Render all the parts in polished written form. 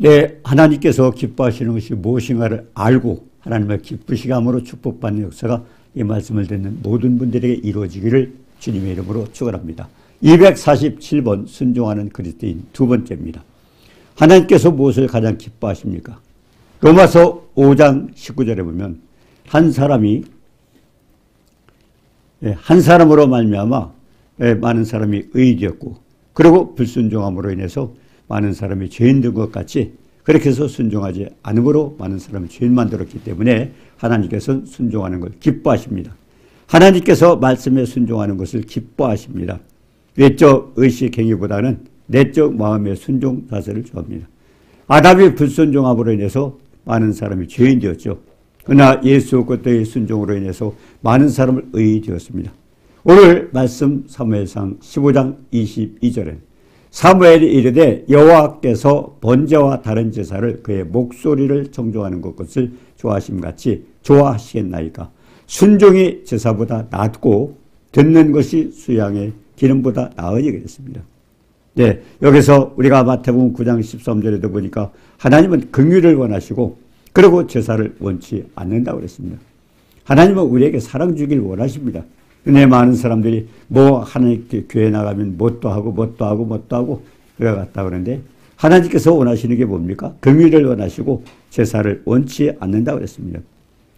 예, 하나님께서 기뻐하시는 것이 무엇인가를 알고 하나님의 기쁘시게 함으로 축복받는 역사가 이 말씀을 듣는 모든 분들에게 이루어지기를 주님의 이름으로 축원합니다. 247번 순종하는 그리스도인 두 번째입니다. 하나님께서 무엇을 가장 기뻐하십니까? 로마서 5장 19절에 보면 한 사람으로 말미암아 많은 사람이 의인이 되었고 그리고 불순종함으로 인해서 많은 사람이 죄인 된 것 같이 그렇게 해서 순종하지 않음으로 많은 사람이 죄인 만들었기 때문에 하나님께서는 순종하는 걸 기뻐하십니다. 하나님께서 말씀에 순종하는 것을 기뻐하십니다. 외적 의식 행위보다는 내적 마음의 순종 자세를 좋아합니다. 아담이 불순종함으로 인해서 많은 사람이 죄인 되었죠. 그러나 예수 그리스도의 순종으로 인해서 많은 사람을 의인이 되었습니다. 오늘 말씀 사무엘상 15장 22절에 사무엘이 이르되 여호와께서 번제와 다른 제사를 그의 목소리를 청종하는 것을 좋아하심같이 좋아하시겠나이까. 순종이 제사보다 낫고 듣는 것이 수양의 기름보다 나으니 그랬습니다. 네, 여기서 우리가 마태복음 9장 13절에도 보니까 하나님은 긍휼을 원하시고 그리고 제사를 원치 않는다고 그랬습니다. 하나님은 우리에게 사랑 주길 원하십니다. 근데 많은 사람들이 하나님 교회 나가면 뭣도 하고 그래 갔다 그러는데 하나님께서 원하시는 게 뭡니까? 긍휼을 원하시고 제사를 원치 않는다고 그랬습니다.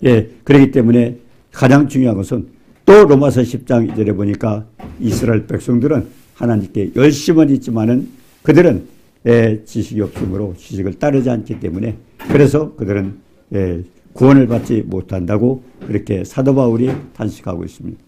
예, 그렇기 때문에 가장 중요한 것은 또 로마서 10장 2절에 보니까 이스라엘 백성들은 하나님께 열심은 있지만은 그들은 지식이 없으므로 지식을 따르지 않기 때문에 그래서 그들은 구원을 받지 못한다고 그렇게 사도 바울이 탄식하고 있습니다.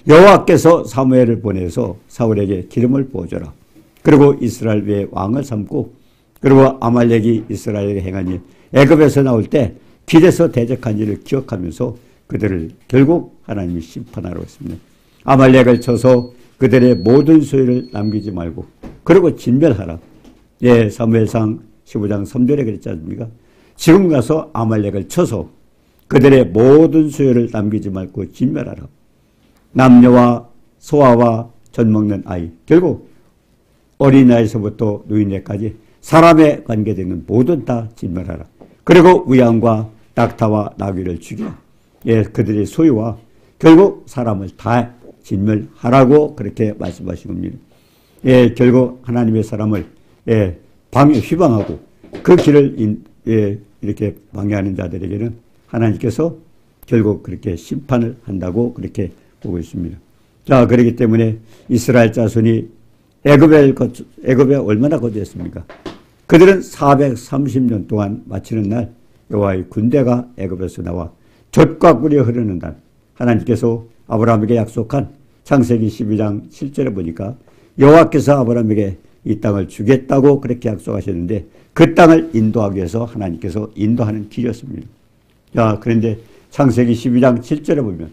여호와께서 사무엘을 보내서 사울에게 기름을 부어줘라. 그리고 이스라엘 위에 왕을 삼고 그리고 아말렉이 이스라엘에게 행한 일 애굽에서 나올 때 길에서 대적한 일을 기억하면서 그들을 결국 하나님이 심판하라고 했습니다. 아말렉을 쳐서 그들의 모든 소유를 남기지 말고 그리고 진멸하라. 예, 사무엘상 15장 3절에 그랬지 않습니까? 지금 가서 아말렉을 쳐서 그들의 모든 소유를 남기지 말고 진멸하라. 남녀와 소아와 젖먹는 아이, 결국 어린아이에서부터 노인네까지 사람에 관계되는 모든 다 진멸하라. 그리고 우양과 낙타와 나귀를 죽여 그들의 소유와 결국 사람을 다 진멸하라고 그렇게 말씀하신 겁니다. 결국 하나님의 사람을 휘방하고 그 길을 이렇게 방해하는 자들에게는 하나님께서 결국 그렇게 심판을 한다고 그렇게 보고 있습니다. 자, 그렇기 때문에 이스라엘 자손이 애굽에 얼마나 거주했습니까? 그들은 430년 동안 마치는 날 여호와의 군대가 애굽에서 나와 젖과 꿀이 흐르는 날 하나님께서 아브라함에게 약속한 창세기 12장 7절에 보니까 여호와께서 아브라함에게 이 땅을 주겠다고 그렇게 약속하셨는데 그 땅을 인도하기 위해서 하나님께서 인도하는 길이었습니다. 자, 그런데 창세기 12장 7절에 보면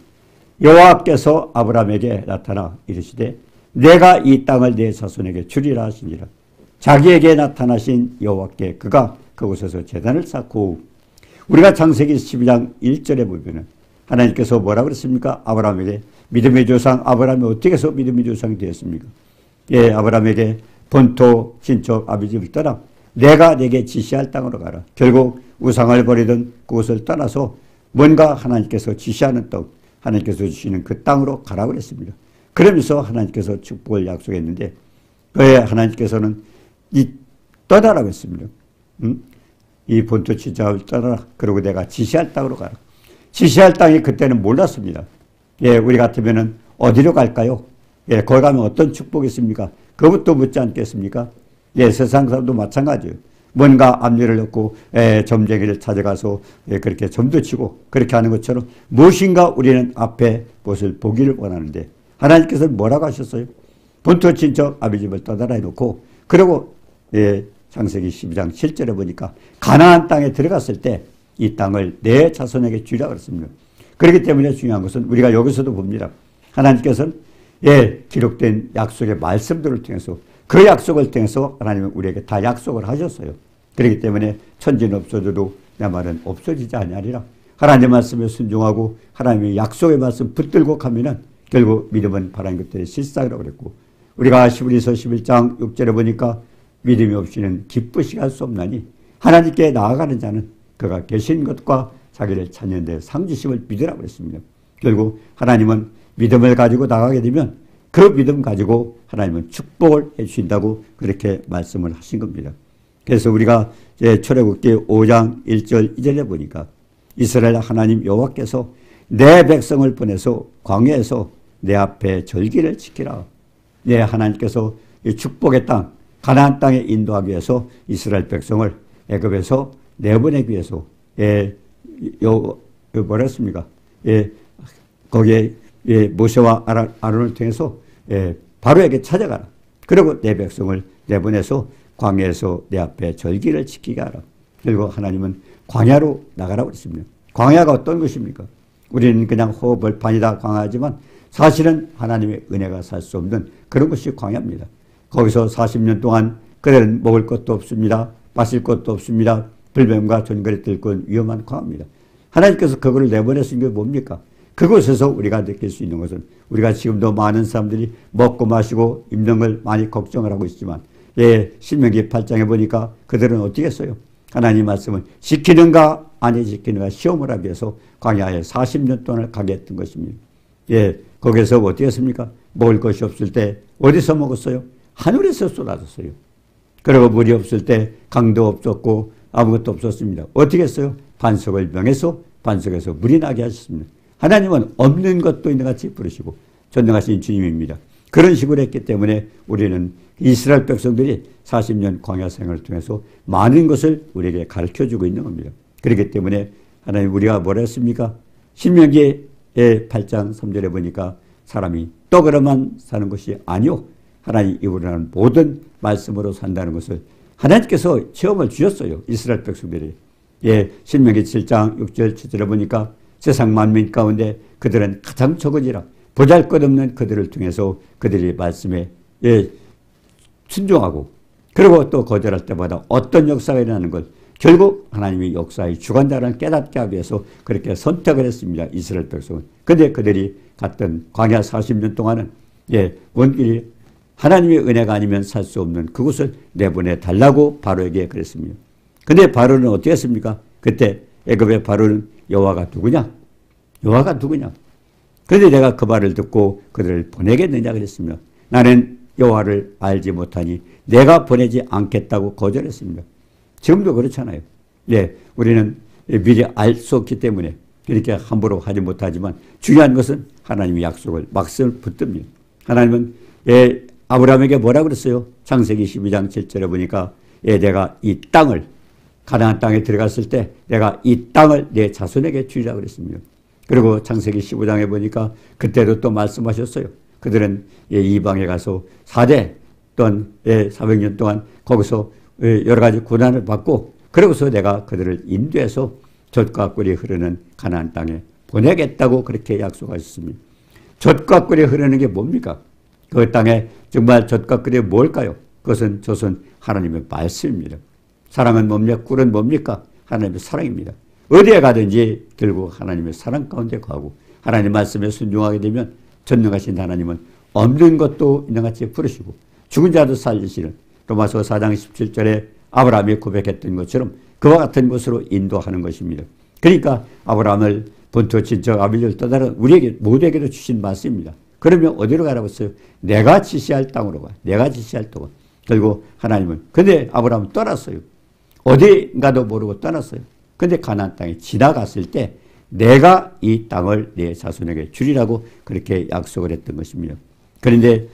여호와께서 아브라함에게 나타나 이르시되 내가 이 땅을 내 자손에게 주리라 하시니라. 자기에게 나타나신 여호와께 그가 그곳에서 제단을 쌓고 우리가 창세기 12장 1절에 보면은 하나님께서 뭐라 그랬습니까? 아브라함에게 믿음의 조상 아브라함이 어떻게 해서 믿음의 조상이 되었습니까? 아브라함에게 본토 친척 아비집을 떠나 내가 내게 지시할 땅으로 가라. 결국 우상을 버리던 그곳을 떠나서 뭔가 하나님께서 지시하는 땅 하나님께서 주시는 그 땅으로 가라고 그랬습니다. 그러면서 하나님께서 축복을 약속했는데 그에 하나님께서는 떠나라고 했습니다. 이 본토 친척을 떠나라. 그리고 내가 지시할 땅으로 가라. 지시할 땅이 그때는 몰랐습니다. 우리 같으면은 어디로 갈까요? 거기 가면 어떤 축복이 있습니까? 그것도 묻지 않겠습니까? 세상 사람도 마찬가지예요. 뭔가 압류를 넣고 점쟁이를 찾아가서 그렇게 점도 치고 그렇게 하는 것처럼 무엇인가 우리는 앞에 무엇을 보기를 원하는데 하나님께서는 뭐라고 하셨어요? 본토 친척 아비집을 떠나라 해놓고 그리고 창세기 12장 7절에 보니까 가나안 땅에 들어갔을 때 이 땅을 내 자손에게 주리라 그랬습니다. 그렇기 때문에 중요한 것은 우리가 여기서도 봅니다. 하나님께서는 기록된 약속의 말씀들을 통해서 그 약속을 통해서 하나님은 우리에게 다 약속을 하셨어요. 그렇기 때문에 천지는 없어져도 내 말은 없어지지 아니하리라. 하나님의 말씀에 순종하고 하나님의 약속의 말씀 붙들고 가면은 결국 믿음은 바라는 것들의 실상이라고 그랬고 우리가 히브리서 11장 6절에 보니까 믿음이 없이는 기쁘시게 할 수 없나니 하나님께 나아가는 자는 그가 계신 것과 자기를 찾는 데 상주심을 믿으라고 그랬습니다. 결국 하나님은 믿음을 가지고 나가게 되면 그 믿음 가지고 하나님은 축복을 해주신다고 그렇게 말씀을 하신 겁니다. 그래서 우리가 출애굽기 5장 1절 2절에 보니까 이스라엘 하나님 여호와께서 내 백성을 보내서 광야에서 내 앞에 절기를 지키라. 내 하나님께서 이 축복의 땅 가나안 땅에 인도하기 위해서 이스라엘 백성을 애굽에서 내보내기 위해서 뭐라 했습니까? 거기에 모세와 아론을 통해서 바로에게 찾아가라. 그리고 내 백성을 내보내서 광야에서 내 앞에 절기를 지키게 하라. 그리고 하나님은 광야로 나가라고 했습니다. 광야가 어떤 것입니까? 우리는 그냥 호흡을판이다 광야지만 사실은 하나님의 은혜가 살 수 없는 그런 것이 광야입니다. 거기서 40년 동안 그들은 먹을 것도 없습니다. 마실 것도 없습니다. 불뱀과 전거리 뜰건 위험한 광야입니다. 하나님께서 그거를 내보내신 게 뭡니까? 그곳에서 우리가 느낄 수 있는 것은 우리가 지금도 많은 사람들이 먹고 마시고 입는 걸 많이 걱정을 하고 있지만 신명기 8장에 보니까 그들은 어떻게 했어요? 하나님 말씀을 지키는가 아니 지키는가 시험을 하기 위해서 광야에 40년 동안을 가게 했던 것입니다. 거기서 어떻게 했습니까? 먹을 것이 없을 때 어디서 먹었어요? 하늘에서 쏟아졌어요. 그리고 물이 없을 때 강도 없었고 아무것도 없었습니다. 어떻게 했어요? 반석을 명해서 반석에서 물이 나게 하셨습니다. 하나님은 없는 것도 있는 같이 부르시고 전능하신 주님입니다. 그런 식으로 했기 때문에 우리는 이스라엘 백성들이 40년 광야 생활을 통해서 많은 것을 우리에게 가르쳐주고 있는 겁니다. 그렇기 때문에 하나님 우리가 뭐라 했습니까? 신명기의 8장 3절에 보니까 사람이 떡으로만 사는 것이 아니요 하나님 입으로 하는 모든 말씀으로 산다는 것을 하나님께서 체험을 주셨어요. 이스라엘 백성들이. 신명기 7장 6절 7절에 보니까 세상 만민 가운데 그들은 가장 적은이라 보잘것없는 그들을 통해서 그들이 말씀에 순종하고 그리고 또 거절할 때마다 어떤 역사가 일어나는 것 결국 하나님의 역사의 주관자를 깨닫게 하기 위해서 그렇게 선택을 했습니다. 이스라엘 백성은. 그런데 그들이 갔던 광야 40년 동안은 원길이 하나님의 은혜가 아니면 살 수 없는 그곳을 내보내 달라고 바로에게 그랬습니다. 그런데 바로는 어떻게 했습니까? 그때 애굽의 바로는 여호와가 누구냐? 여호와가 누구냐? 그런데 내가 그 말을 듣고 그들을 보내겠느냐 그랬습니다. 나는 여호와를 알지 못하니 내가 보내지 않겠다고 거절했습니다. 지금도 그렇잖아요. 우리는 미리 알 수 없기 때문에 그렇게 함부로 하지 못하지만 중요한 것은 하나님의 약속을 막을 붙듭니다. 하나님은 아브라함에게 뭐라 그랬어요? 창세기 12장 7절에 보니까 내가 이 땅을 가나안 땅에 들어갔을 때 내가 이 땅을 내 자손에게 주리라 그랬습니다. 그리고 창세기 15장에 보니까 그때도 또 말씀하셨어요. 그들은 이방에 가서 4대 또는 400년 동안 거기서 여러 가지 고난을 받고 그러고서 내가 그들을 인도해서 젖과 꿀이 흐르는 가나안 땅에 보내겠다고 그렇게 약속하셨습니다. 젖과 꿀이 흐르는 게 뭡니까? 그 땅에 정말 젖과 꿀이 뭘까요? 그것은 저선 하나님의 말씀입니다. 사랑은 뭡니까? 꿀은 뭡니까? 하나님의 사랑입니다. 어디에 가든지 결국 하나님의 사랑 가운데 가고 하나님 말씀에 순종하게 되면 전능하신 하나님은 없는 것도 있는 같이 부르시고 죽은 자도 살리시는 로마서 4장 17절에 아브라함이 고백했던 것처럼 그와 같은 것으로 인도하는 것입니다. 그러니까 아브라함을 본토 친척 아비를 떠나는 우리에게 모두에게도 주신 말씀입니다. 그러면 어디로 가라고 했어요? 내가 지시할 땅으로 가. 내가 지시할 땅으로. 결국 하나님은 근데 아브라함은 떠났어요. 어디인가도 모르고 떠났어요. 근데 가나안 땅에 지나갔을 때 내가 이 땅을 내 자손에게 주리라고 그렇게 약속을 했던 것입니다. 그런데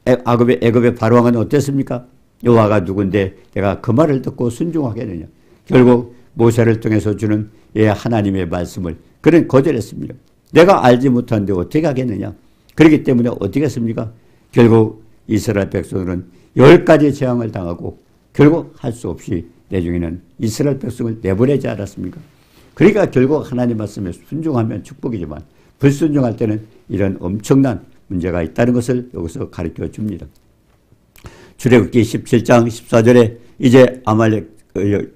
애굽의 바로왕은 어땠습니까? 여호와가 누군데 내가 그 말을 듣고 순종하겠느냐. 결국 모세를 통해서 주는 하나님의 말씀을 그는 거절했습니다. 내가 알지 못하는데 어떻게 하겠느냐. 그렇기 때문에 어떻게 했습니까? 결국 이스라엘 백성들은 10가지 재앙을 당하고 결국 할 수 없이 내중에는 이스라엘 백성을 내보내지 않았습니까? 그러니까 결국 하나님 말씀에 순종하면 축복이지만 불순종할 때는 이런 엄청난 문제가 있다는 것을 여기서 가르쳐 줍니다. 출애굽기 17장 14절에 이제 아말렉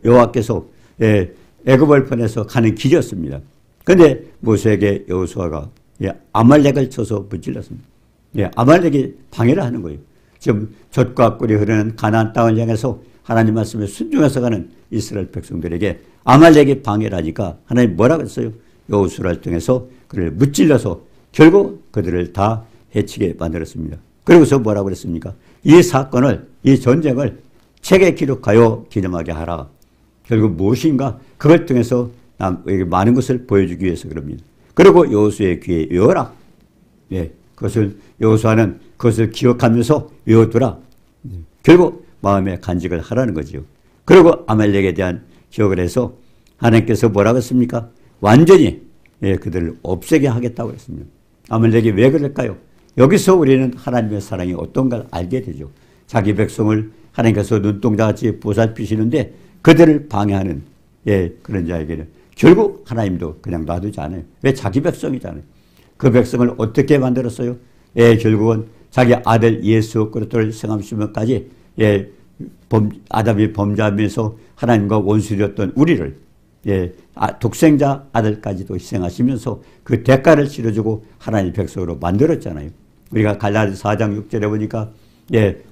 여호와께서 애굽을 보내서 가는 길이었습니다. 그런데 모세에게 여호수아가 아말렉을 쳐서 무찔렀습니다. 아말렉이 방해를 하는 거예요. 지금 젖과 꿀이 흐르는 가나안 땅을 향해서 하나님 말씀에 순종해서 가는 이스라엘 백성들에게 아말렉이 방해를 하니까 하나님 뭐라고 했어요? 여호수아를 통해서 그를 무찔러서 결국 그들을 다 해치게 만들었습니다. 그러고서 뭐라고 그랬습니까? 이 사건을, 이 전쟁을 책에 기록하여 기념하게 하라. 결국 무엇인가? 그걸 통해서 남에게 많은 것을 보여주기 위해서 그럽니다. 그리고 여호수아의 귀에 외워라. 예, 그것을 여호수아는 그것을 기억하면서 외워두라. 결국 마음에 간직을 하라는 거지요. 그리고 아말렉에 대한 기억을 해서 하나님께서 뭐라고 했습니까? 완전히 그들을 없애게 하겠다고 했습니다. 아말렉이 왜 그럴까요? 여기서 우리는 하나님의 사랑이 어떤 걸 알게 되죠. 자기 백성을 하나님께서 눈동자같이 보살피시는데 그들을 방해하는 그런 자에게는 결국 하나님도 그냥 놔두지 않아요. 왜? 자기 백성이잖아요. 그 백성을 어떻게 만들었어요? 결국은 자기 아들 예수 그리스도를 생하시면까지 아담이 범죄하면서 하나님과 원수되었던 우리를 독생자 아들까지도 희생하시면서 그 대가를 치러주고 하나님의 백성으로 만들었잖아요. 우리가 갈라디아서 4장 6절에 보니까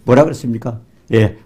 뭐라 그랬습니까?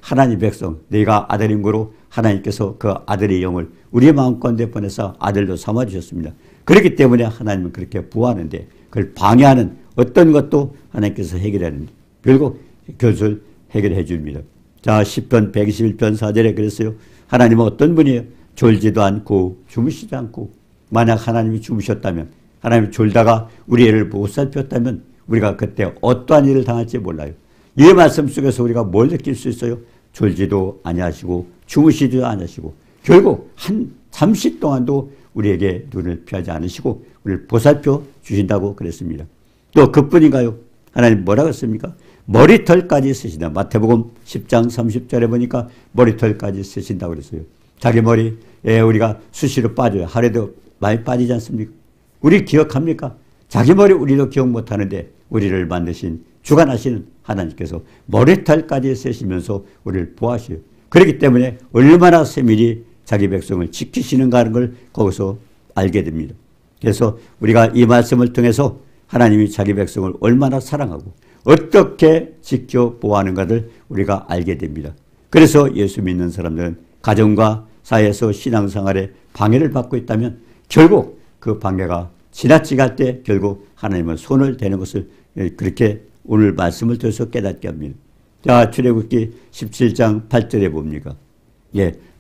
하나님 백성 내가 아들인 거로 하나님께서 그 아들의 영을 우리의 마음 가운데 보내서 아들로 삼아주셨습니다. 그렇기 때문에 하나님은 그렇게 부하는데 그걸 방해하는 어떤 것도 하나님께서 해결하는 결국 그것을 해결해 줍니다. 자, 10편 121편 4절에 그랬어요. 하나님은 어떤 분이에요? 졸지도 않고 주무시지 않고 만약 하나님이 주무셨다면 하나님이 졸다가 우리 애를 못 살폈다면 우리가 그때 어떠한 일을 당할지 몰라요. 이 말씀 속에서 우리가 뭘 느낄 수 있어요? 졸지도 아니하시고 주무시지도 아니하시고 결국 한 잠시 동안도 우리에게 눈을 피하지 않으시고 우리를 보살펴 주신다고 그랬습니다. 또 그뿐인가요? 하나님 뭐라고 했습니까? 머리털까지 쓰신다. 마태복음 10장 30절에 보니까 머리털까지 쓰신다고 그랬어요. 자기 머리 우리가 수시로 빠져요. 하루에도 많이 빠지지 않습니까? 우리 기억합니까? 자기 머리 우리도 기억 못하는데 우리를 만드신 주관하시는 하나님께서 머리털까지 쓰시면서 우리를 보호하셔요. 그렇기 때문에 얼마나 세밀히 자기 백성을 지키시는가 하는 걸 거기서 알게 됩니다. 그래서 우리가 이 말씀을 통해서 하나님이 자기 백성을 얼마나 사랑하고 어떻게 지켜 보호하는가를 우리가 알게 됩니다. 그래서 예수 믿는 사람들은 가정과 사회에서 신앙생활에 방해를 받고 있다면 결국 그 방해가 지나치게 할 때 결국 하나님은 손을 대는 것을 그렇게 오늘 말씀을 통해서 깨닫게 합니다. 자, 출애굽기 17장 8절에 봅니까?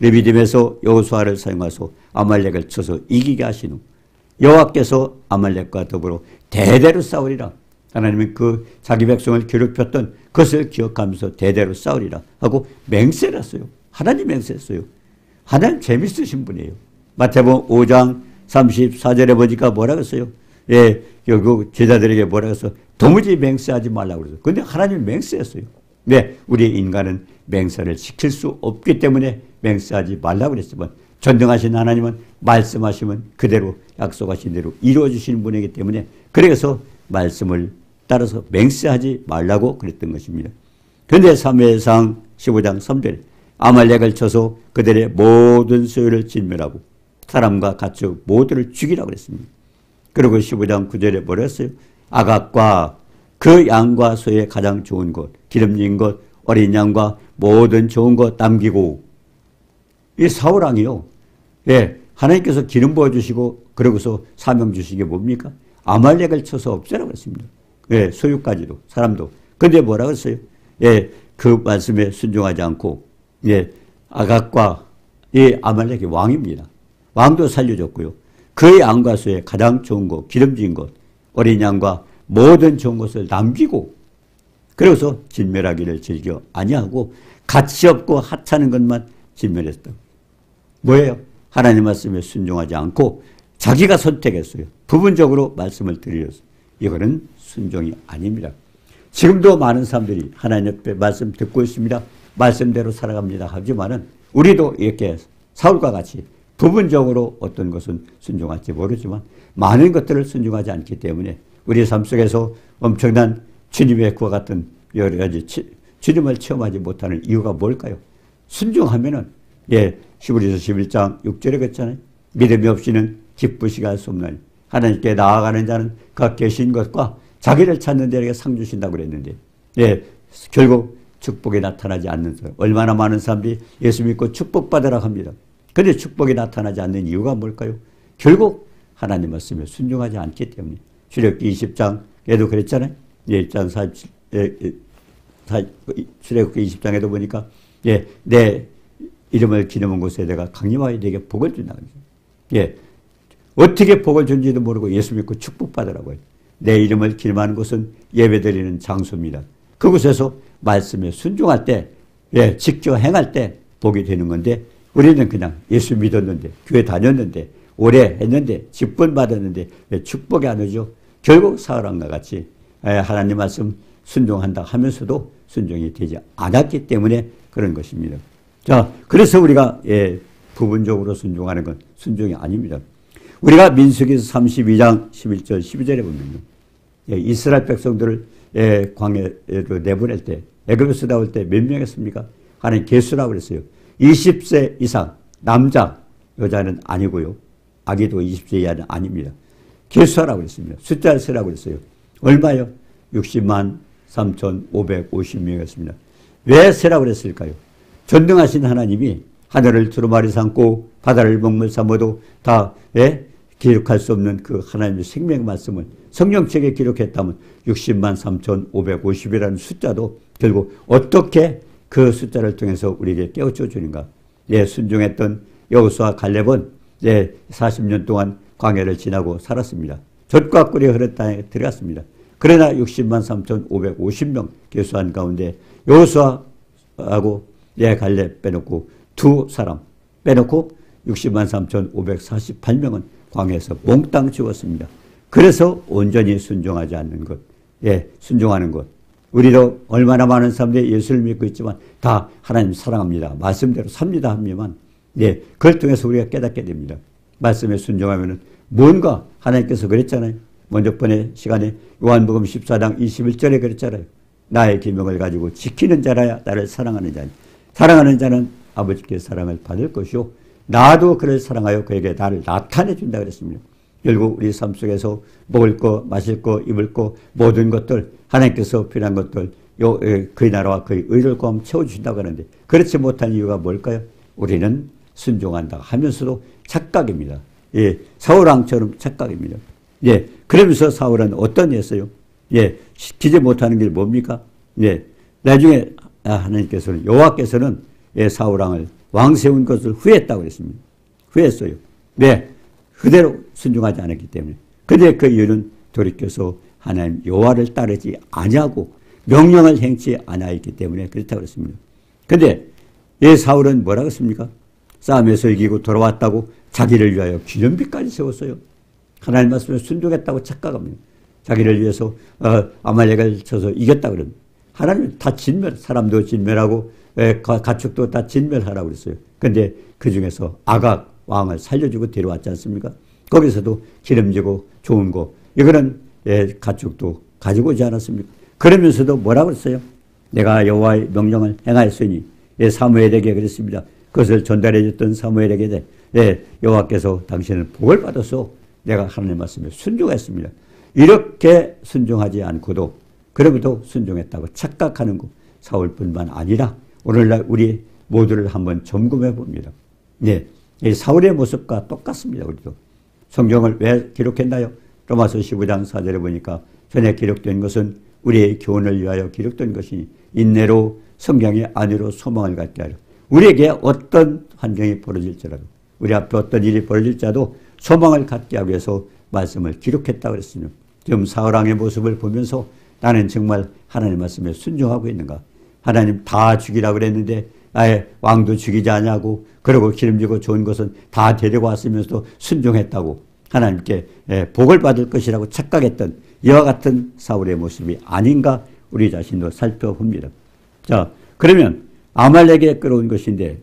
르비딤에서 여호수아를 사용하소 아말렉을 쳐서 이기게 하신 후 여호와께서 아말렉과 더불어 대대로 싸우리라. 하나님은 그 자기 백성을 괴롭혔던 그것을 기억하면서 대대로 싸우리라 하고 맹세를 했어요. 하나님 맹세했어요. 하나님 재밌으신 분이에요. 마태복음 5장 34절에 보니까 뭐라고 했어요? 여기 제자들에게 뭐라고 했어? 도무지 맹세하지 말라고 그랬어요. 그런데 하나님이 맹세했어요. 네, 우리 인간은 맹세를 지킬 수 없기 때문에 맹세하지 말라고 그랬지만 전능하신 하나님은 말씀하시면 그대로 약속하신 대로 이루어 주시는 분이기 때문에 그래서 말씀을 따라서 맹세하지 말라고 그랬던 것입니다. 그런데 사무엘상 15장 3절에 아말렉을 쳐서 그들의 모든 소유를 진멸하고 사람과 가축 모두를 죽이라고 그랬습니다. 그리고 15장 9절에 뭐라 했어요? 아각과 그 양과 소의 가장 좋은 것, 기름진 것, 어린 양과 모든 좋은 것 남기고 이 사울왕이요. 하나님께서 기름 부어주시고 그러고서 사명 주신 게 뭡니까? 아말렉을 쳐서 없애라고 했습니다. 소유까지도 사람도. 그런데 뭐라고 했어요? 그 말씀에 순종하지 않고 아각과 이 아말렉이 왕입니다. 왕도 살려줬고요. 그의 양과 소의 가장 좋은 것, 기름진 것, 어린 양과 모든 좋은 것을 남기고 그래서 진멸하기를 즐겨 아니하고 가치 없고 하찮은 것만 진멸했다. 뭐예요? 하나님 말씀에 순종하지 않고 자기가 선택했어요. 부분적으로 말씀을 드리려서. 이거는 순종이 아닙니다. 지금도 많은 사람들이 하나님 옆에 말씀 듣고 있습니다. 말씀대로 살아갑니다. 하지만은 우리도 이렇게 사울과 같이 부분적으로 어떤 것은 순종할지 모르지만 많은 것들을 순종하지 않기 때문에 우리 삶 속에서 엄청난 주님의 그와 같은 여러 가지 주님을 체험하지 못하는 이유가 뭘까요? 순종하면은 히브리서 11장 6절에 그랬잖아요. 믿음이 없이는 기쁘시게 할 수 없나니 하나님께 나아가는 자는 그 계신 것과 자기를 찾는 자에게 상 주신다고 그랬는데 결국 축복이 나타나지 않는 사람. 얼마나 많은 사람들이 예수 믿고 축복받으라 합니다. 그런데 축복이 나타나지 않는 이유가 뭘까요? 결국 하나님 말씀에 순종하지 않기 때문에. 출애굽기 20장에도 그랬잖아요. 1장 47, 출애굽기 20장에도 보니까 내 이름을 기념한 곳에 내가 강림하여 내게 복을 준다. 어떻게 복을 준지도 모르고 예수 믿고 축복받으라고요. 내 이름을 기념하는 곳은 예배드리는 장소입니다. 그곳에서 말씀에 순종할 때, 직접 행할 때 복이 되는 건데 우리는 그냥 예수 믿었는데 교회 다녔는데 오래 했는데 직분 받았는데 왜 축복이 안 오죠? 결국 사울왕과 같이 하나님 말씀 순종한다 하면서도 순종이 되지 않았기 때문에 그런 것입니다. 자, 그래서 우리가 부분적으로 순종하는 건 순종이 아닙니다. 우리가 민수기서 32장 11절 12절에 보면요. 이스라엘 백성들을 광야로 내보낼 때 애굽에서 나올 때 몇 명이었습니까? 하나님 계수라고 그랬어요. 20세 이상 남자 여자는 아니고요. 아기도 20세 이하는 아닙니다. 계수하라고 그랬습니다. 숫자를 세라고 그랬어요. 얼마요? 60만 3,550명이었습니다. 왜 세라고 그랬을까요? 전능하신 하나님이 하늘을 두루마리 삼고 바다를 먹물 삼아도 다 기록할 수 없는 그 하나님의 생명 말씀을 성경책에 기록했다면 60만 3,550이라는 숫자도 결국 어떻게 그 숫자를 통해서 우리에게 깨우쳐 주는가. 순종했던 여호수아 갈렙은 40년 동안 광야를 지나고 살았습니다. 젖과 꿀이 흐른 땅에 들어갔습니다. 그러나 60만 3,550명 계수한 가운데 여호수아하고 갈렙 빼놓고 두 사람 빼놓고 60만 3,548명은 광야에서 몽땅 죽었습니다. 그래서 온전히 순종하지 않는 것, 순종하는 것. 우리도 얼마나 많은 사람들이 예수를 믿고 있지만 다 하나님 사랑합니다. 말씀대로 삽니다 하면 그걸 통해서 우리가 깨닫게 됩니다. 말씀에 순종하면 뭔가 하나님께서 그랬잖아요. 먼저 번에 시간에 요한복음 14장 21절에 그랬잖아요. 나의 계명을 가지고 지키는 자라야 나를 사랑하는 자니 사랑하는 자는 아버지께 사랑을 받을 것이요 나도 그를 사랑하여 그에게 나를 나타내 준다 그랬습니다. 결국 우리 삶 속에서 먹을 거, 마실 거, 입을 거 모든 것들 하나님께서 필요한 것들 그의 나라와 그의 의를 구하면 채워주신다고 하는데 그렇지 못한 이유가 뭘까요? 우리는 순종한다 하면서도 착각입니다. 사울왕처럼 착각입니다. 그러면서 사울은 어떤 일이었어요? 지키지 못하는 게 뭡니까? 나중에 하나님께서는 여호와께서는 사울왕을 왕 세운 것을 후회했다고 그랬습니다. 후회했어요. 그대로 순종하지 않았기 때문에. 근데 그 이유는 돌이켜서 하나님 여호와를 따르지 아니하고 명령을 행치 않았기 때문에 그렇다고 그랬습니다. 근데 사울은 뭐라고 했습니까? 싸움에서 이기고 돌아왔다고 자기를 위하여 기념비까지 세웠어요. 하나님 말씀에 순종했다고 착각합니다. 자기를 위해서 아말렉을 쳐서 이겼다고 그럽니다. 하나님 다 사람도 진멸하고 가축도 다 진멸하라고 그랬어요. 근데 그 중에서 아각 왕을 살려주고 데려왔지 않습니까? 거기서도 기름지고 좋은 거 이거는 가축도 가지고 오지 않았습니까? 그러면서도 뭐라고 그랬어요? 내가 여호와의 명령을 행하였으니 사무엘에게 그랬습니다. 그것을 전달해 줬던 사무엘에게 여호와께서 당신은 복을 받아서 내가 하나님 말씀에 순종했습니다. 이렇게 순종하지 않고도 그로부터 순종했다고 착각하는 것 사울뿐만 아니라 오늘날 우리 모두를 한번 점검해 봅니다. 사울의 모습과 똑같습니다. 우리도. 성경을 왜 기록했나요? 로마서 15장 4절에 보니까 전에 기록된 것은 우리의 교훈을 위하여 기록된 것이니 인내로 성경의 안위로 소망을 갖게 하려. 우리에게 어떤 환경이 벌어질지라도 우리 앞에 어떤 일이 벌어질지라도 소망을 갖게 하기 위해서 말씀을 기록했다고 그랬으니 지금 사울왕의 모습을 보면서 나는 정말 하나님 말씀에 순종하고 있는가? 하나님 다 죽이라고 그랬는데 아예 왕도 죽이지 않냐고 그러고 기름지고 좋은 것은 다 데리고 왔으면서도 순종했다고 하나님께 복을 받을 것이라고 착각했던 이와 같은 사울의 모습이 아닌가 우리 자신도 살펴봅니다. 자, 그러면 아말렉에 끌어온 것인데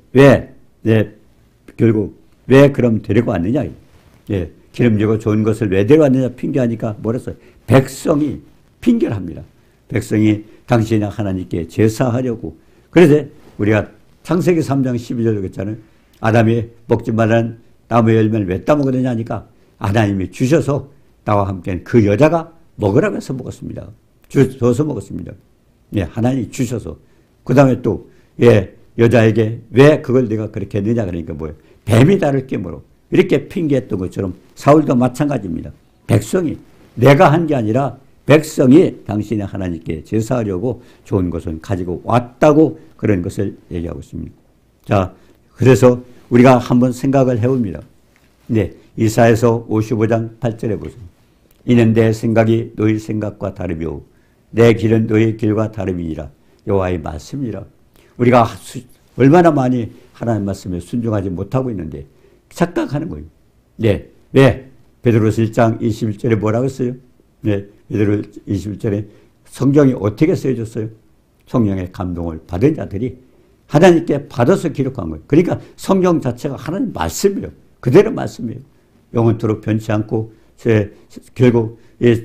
결국 왜 그럼 데리고 왔느냐? 기름지고 좋은 것을 왜 데려왔느냐 핑계하니까 뭐랬어요? 백성이 핑계를 합니다. 백성이 당신이 하나님께 제사하려고. 그래서 우리가 창세기 3장 12절에 그랬잖아요. 아담이 먹지 말라는 나무 열매를 왜 따먹었느냐 하니까 하나님이 주셔서 나와 함께 그 여자가 먹으라고 해서 먹었습니다. 주셔서 먹었습니다. 예, 하나님이 주셔서. 그 다음에 또, 예, 여자에게 왜 그걸 내가 그렇게 했느냐 그러니까 뭐예요? 뱀이 다를 깨물어. 이렇게 핑계했던 것처럼 사울도 마찬가지입니다. 백성이 내가 한 게 아니라 백성이 당신의 하나님께 제사하려고 좋은 것은 가지고 왔다고 그런 것을 얘기하고 있습니다. 자, 그래서 우리가 한번 생각을 해봅니다. 네, 이사야서 55장 8절에 보세요. 이는 내 생각이 너희 생각과 다르며 내 길은 너희 길과 다름이니라. 여호와의 말씀이라. 우리가 얼마나 많이 하나님 말씀에 순종하지 못하고 있는데 착각하는 거예요. 네, 왜? 베드로서 1장 21절에 뭐라고 했어요? 네, 베드로 21절에 성경이 어떻게 쓰여졌어요? 성령의 감동을 받은 자들이 하나님께 받아서 기록한 거예요. 그러니까 성경 자체가 하나님 말씀이에요. 그대로 말씀이에요. 영원토록 변치 않고 결국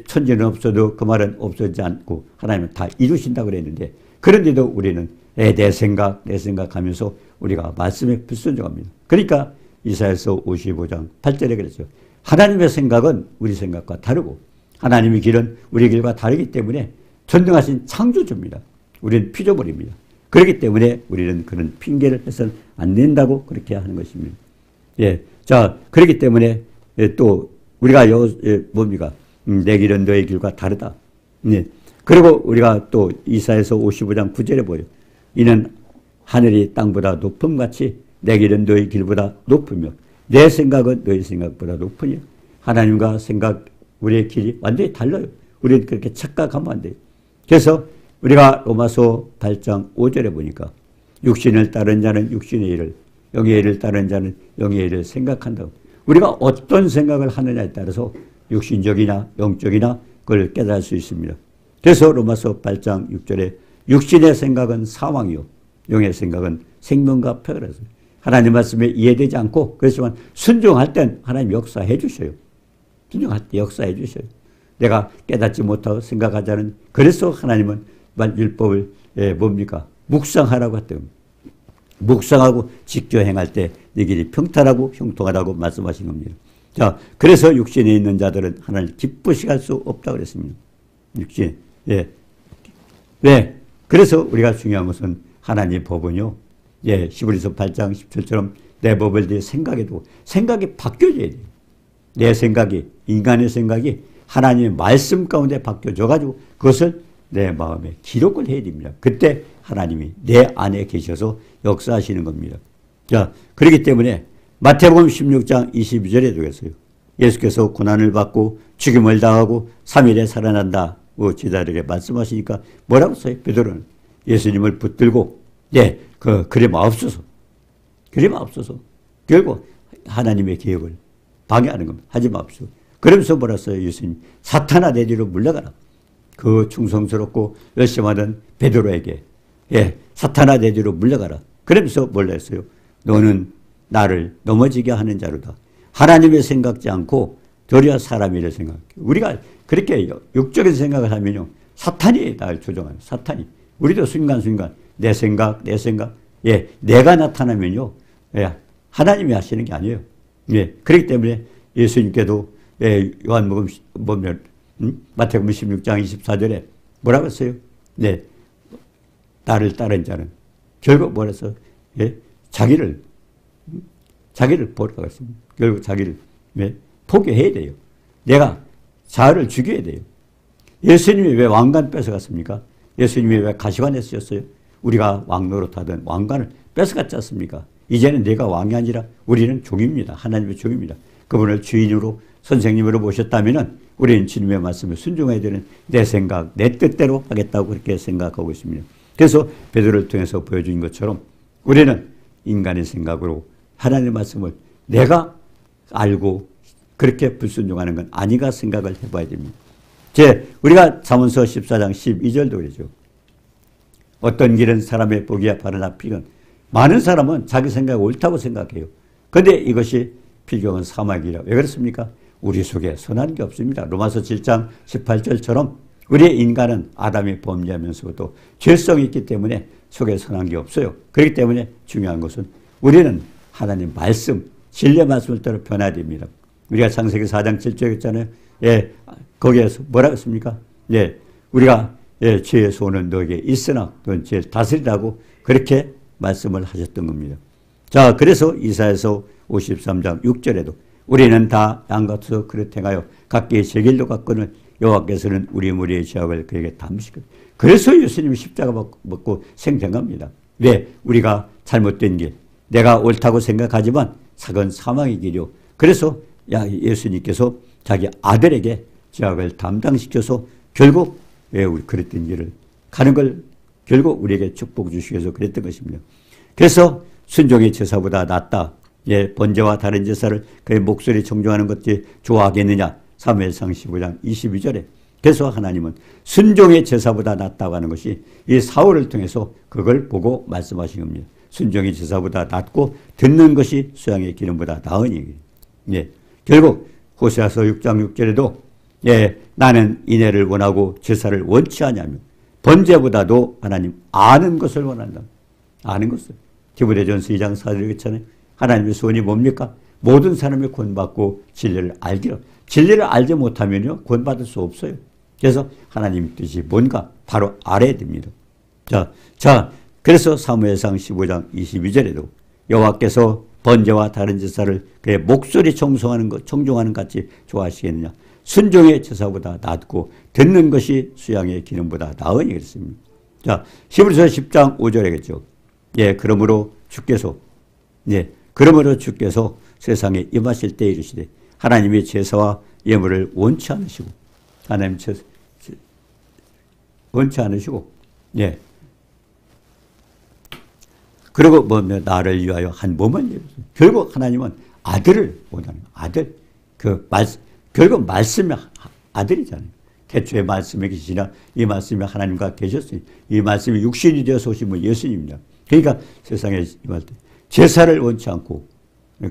천지는 없어도 그 말은 없어지지 않고 하나님은 다 이루신다고 그랬는데 그런데도 우리는 내 생각 하면서 우리가 말씀에 불순종합니다. 그러니까 이사야서 55장 8절에 그랬어요. 하나님의 생각은 우리 생각과 다르고 하나님의 길은 우리 길과 다르기 때문에 전능하신 창조주입니다. 우리는 피조물입니다. 그렇기 때문에 우리는 그런 핑계를 해서는 안 된다고 그렇게 하는 것입니다. 예. 자, 그렇기 때문에 또 우리가 뭡니까? 내 길은 너의 길과 다르다. 예. 그리고 우리가 또 이사야서 55장 9절에 보여요. 이는 하늘이 땅보다 높음같이 내 길은 너희 길보다 높으며 내 생각은 너희 생각보다 높으니 하나님과 생각 우리의 길이 완전히 달라요. 우리는 그렇게 착각하면 안 돼요. 그래서 우리가 로마서 8장 5절에 보니까 육신을 따른 자는 육신의 일을 영의 일을 따른 자는 영의 일을 생각한다고. 우리가 어떤 생각을 하느냐에 따라서 육신적이나 영적이나 그걸 깨달을 수 있습니다. 그래서 로마서 8장 6절에 육신의 생각은 사망이요 영의 생각은 생명과 평안이라서 하나님 말씀에 이해되지 않고 그렇지만 순종할 땐 하나님 역사해 주셔요. 순종할 때 역사해 주셔요. 내가 깨닫지 못하고 생각하지 않은 그래서 하나님은 율법을 뭡니까? 묵상하라고 했던 묵상하고 직접 행할 때 네 길이 평탄하고 형통하다고 말씀하신 겁니다. 자, 그래서 육신에 있는 자들은 하나님 기쁘시게 할 수 없다고 그랬습니다. 육신. 예. 왜? 그래서 우리가 중요한 것은 하나님의 법은요. 예, 히브리서 8장 17처럼 내 법을 내 생각에 두고 생각이 바뀌어져야 돼요. 내 생각이 인간의 생각이 하나님의 말씀 가운데 바뀌어져 가지고 그것을 내 마음에 기록을 해야 됩니다. 그때 하나님이 내 안에 계셔서 역사하시는 겁니다. 자, 그렇기 때문에 마태복음 16장 22절에 되겠어요. 예수께서 고난을 받고 죽임을 당하고 3일에 살아난다. 제자들에게 말씀하시니까 뭐라고 써요? 베드로는 예수님을 붙들고 네, 그리 마옵소서. 그리 마옵소서. 결국 하나님의 계획을 방해하는 겁니다. 하지 마옵소서. 그러면서 뭐라 써요? 예수님 사탄아 내 뒤로 물러가라. 그 충성스럽고 열심히 하던 베드로에게 예, 사탄아 내 뒤로 물러가라. 그러면서 뭘라 했어요? 너는 나를 넘어지게 하는 자로다. 하나님의 생각지 않고 도리어 사람의 일을 생각해. 우리가 그렇게 육적인 생각을 하면요. 사탄이 나를 조종하는 사탄이. 우리도 순간순간 내 생각. 예, 내가 나타나면요. 예, 하나님이 하시는 게 아니에요. 예, 그렇기 때문에 예수님께도 예, 요한복음 보면 마태복음 16장 24절에 뭐라고 했어요? 네, 나를 따른 자는 결국 뭐라 했어? 예, 자기를 버리라고 했습니다. 결국 자기를 예, 포기해야 돼요. 내가 자아를 죽여야 돼요. 예수님이 왜 왕관 뺏어갔습니까? 예수님이 왜 가시관에 쓰셨어요? 우리가 왕노릇 하던 왕관을 뺏어갔지 않습니까? 이제는 내가 왕이 아니라 우리는 종입니다. 하나님의 종입니다. 그분을 주인으로 선생님으로 모셨다면 우리는 주님의 말씀에 순종해야 되는 내 생각, 내 뜻대로 하겠다고 그렇게 생각하고 있습니다. 그래서 베드로를 통해서 보여준 것처럼 우리는 인간의 생각으로 하나님의 말씀을 내가 알고 그렇게 불순종하는 건 아니가 생각을 해봐야 됩니다. 우리가 잠언서 14장 12절도 그러죠. 어떤 길은 사람의 보기에 바르나 필경. 많은 사람은 자기 생각이 옳다고 생각해요. 그런데 이것이 필경은 사막이라. 왜 그렇습니까? 우리 속에 선한 게 없습니다. 로마서 7장 18절처럼 우리의 인간은 아담이 범죄하면서도 죄성이 있기 때문에 속에 선한 게 없어요. 그렇기 때문에 중요한 것은 우리는 하나님 말씀, 진리의 말씀을 따라 변화해야 됩니다. 우리가 창세기 4장 7절에 했잖아요. 예, 거기에서 뭐라고 했습니까? 예, 우리가 예, 죄의 소원은 너에게 있으나 그건 죄를 다스리라고 그렇게 말씀을 하셨던 겁니다. 자, 그래서 이사야서 53장 6절에도 우리는 다 양같아서 그릇 행하여 각기 제 길로 갔거늘 여호와께서는 우리 무리의 죄악을 그에게 담으시거든. 그래서 예수님이 십자가 먹고 생전 겁니다. 왜? 우리가 잘못된 길, 내가 옳다고 생각하지만 사건 사망의 길이요. 그래서 예수님께서 자기 아들에게 죄악을 담당시켜서 결국 우리 그랬던 길을 가는 걸 결국 우리에게 축복 주시기 위해서 그랬던 것입니다. 그래서 순종의 제사보다 낫다. 번제와 다른 제사를 그의 목소리 청종하는 것이 좋아하겠느냐. 사무엘상 15장 22절에. 그래서 하나님은 순종의 제사보다 낫다고 하는 것이 이 사울을 통해서 그걸 보고 말씀하신 겁니다. 순종의 제사보다 낫고 듣는 것이 수양의 기름보다 나으니. 결국 호세아서 6장 6절에도 나는 인애를 원하고 제사를 원치 않냐며 번제보다도 하나님 아는 것을 원한다. 아는 것을. 디모데전서 2장 4절에 그렇잖아요. 하나님의 소원이 뭡니까? 모든 사람이 구원받고 진리를 알기로. 진리를 알지 못하면요 구원받을 수 없어요. 그래서 하나님 뜻이 뭔가 바로 알아야 됩니다. 자, 그래서 사무엘상 15장 22절에도 여호와께서 번제와 다른 제사를 그의 목소리 청종하는 것 같이 좋아하시겠느냐. 순종의 제사보다 낫고 듣는 것이 수양의 기름보다 나으니 그랬습니다. 자, 히브리서 10장 5절에겠죠. 그러므로 주께서 세상에 임하실 때 이르시되 하나님의 제사와 예물을 원치 않으시고 하나님 원치 않으시고 그리고 나를 위하여 한 몸을 예비했어요. 결국 하나님은 아들을 원하는 아들. 결국 말씀이 아들이잖아요. 태초에 말씀에 계시나 이 말씀이 하나님과 계셨으니 이 말씀이 육신이 되어서 오신 분 예수님입니다. 그러니까 세상에 임할 때 제사를 원치 않고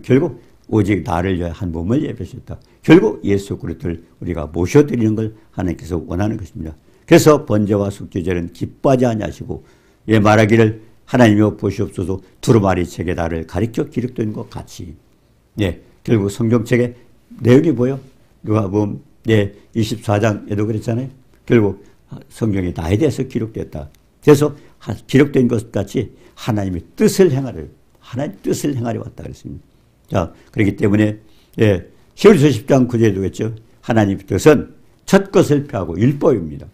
결국 오직 나를 위하여 한 몸을 예비하셨다. 결국 예수 그리스도를 우리가 모셔드리는 걸 하나님께서 원하는 것입니다. 그래서 번제와 속죄제는 기뻐하지 아니하시고 말하기를 하나님이여 보시옵소서 두루마리 책에 나를 가리켜 기록된 것 같이. 결국 성경책에 내용이 뭐예요? 누가복음 24장에도 그랬잖아요. 결국 성경에 나에 대해서 기록됐다. 그래서 기록된 것 같이 하나님의 뜻을 행하려 하나님 뜻을 행하려 왔다 그랬습니다. 자, 그렇기 때문에 히브리서 10장 9절에도 그랬죠. 하나님의 뜻은 첫 것을 펴고 율법입니다.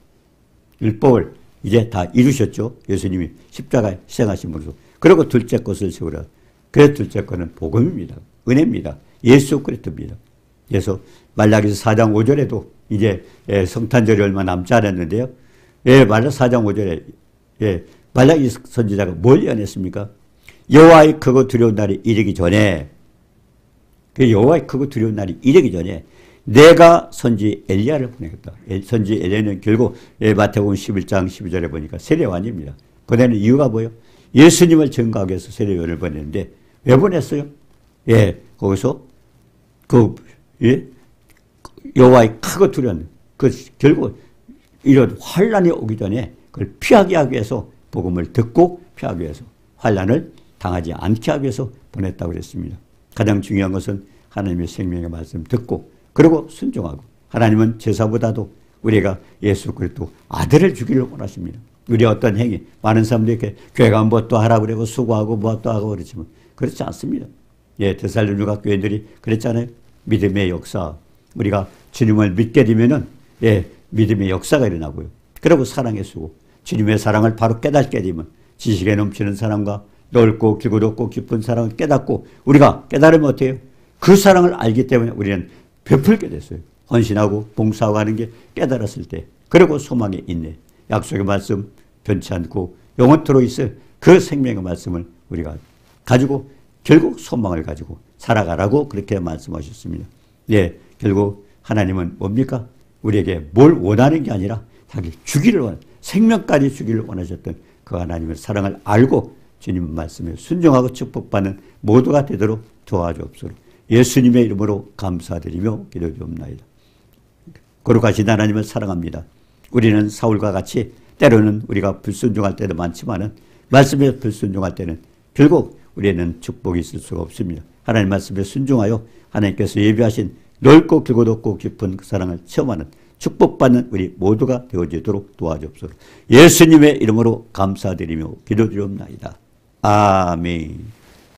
율법을 이제 다 이루셨죠. 예수님이 십자가에 희생하심으로써. 그리고 둘째 것을 세우라. 그래서 둘째 것은 복음입니다. 은혜입니다. 예수 그리스도입니다. 그래서 말라기서 4장 5절에도 이제 성탄절이 얼마 남지 않았는데요. 말라기 4장 5절에 말라기 선지자가 뭘 예언했습니까? 여호와의 크고 두려운 날이 이르기 전에 여호와의 크고 두려운 날이 이르기 전에 내가 선지 엘리야를 보내겠다. 선지 엘리야는 결국 마태복음 11장 12절에 보니까 세례요한입니다. 보내는 이유가 뭐예요? 예수님을 증거하기 위해서 세례요한을 보냈는데 왜 보냈어요? 거기서 여호와의 크고 두려운 결국 이런 환란이 오기 전에 그걸 피하게 하기 위해서 복음을 듣고 피하기 위해서 환란을 당하지 않게 하기 위해서 보냈다고 그랬습니다. 가장 중요한 것은 하나님의 생명의 말씀 듣고 그리고 순종하고 하나님은 제사보다도 우리가 예수 그리스도 아들을 주기를 원하십니다. 우리 어떤 행위 많은 사람들이 이렇게 교회 가면 뭣도 하라고 그러고 수고하고 뭣도 하고 그렇지만 그렇지 않습니다. 데살로니가 교회들이 그랬잖아요. 믿음의 역사 우리가 주님을 믿게 되면은 믿음의 역사가 일어나고요. 그리고 사랑의 수고 주님의 사랑을 바로 깨닫게 되면 지식에 넘치는 사랑과 넓고 길고 높고 깊은 사랑을 깨닫고 우리가 깨달으면 어때요? 그 사랑을 알기 때문에 우리는 베풀게 됐어요. 헌신하고 봉사하고 하는 게 깨달았을 때 그리고 소망의 인내 약속의 말씀 변치 않고 영원토록 있을 그 생명의 말씀을 우리가 가지고 결국 소망을 가지고 살아가라고 그렇게 말씀하셨습니다. 결국 하나님은 뭡니까? 우리에게 뭘 원하는 게 아니라 자기 주기를 생명까지 주기를 원하셨던 그 하나님의 사랑을 알고 주님 말씀에 순종하고 축복받는 모두가 되도록 도와주옵소서. 예수님의 이름으로 감사드리며 기도드리옵나이다. 거룩하신 하나님을 사랑합니다. 우리는 사울과 같이 때로는 우리가 불순종할 때도 많지만은 말씀에 불순종할 때는 결국 우리는 축복이 있을 수가 없습니다. 하나님 말씀에 순종하여 하나님께서 예비하신 넓고 길고 높고 깊은 그 사랑을 체험하는 축복받는 우리 모두가 되어지도록 도와주옵소서. 예수님의 이름으로 감사드리며 기도드리옵나이다. 아멘.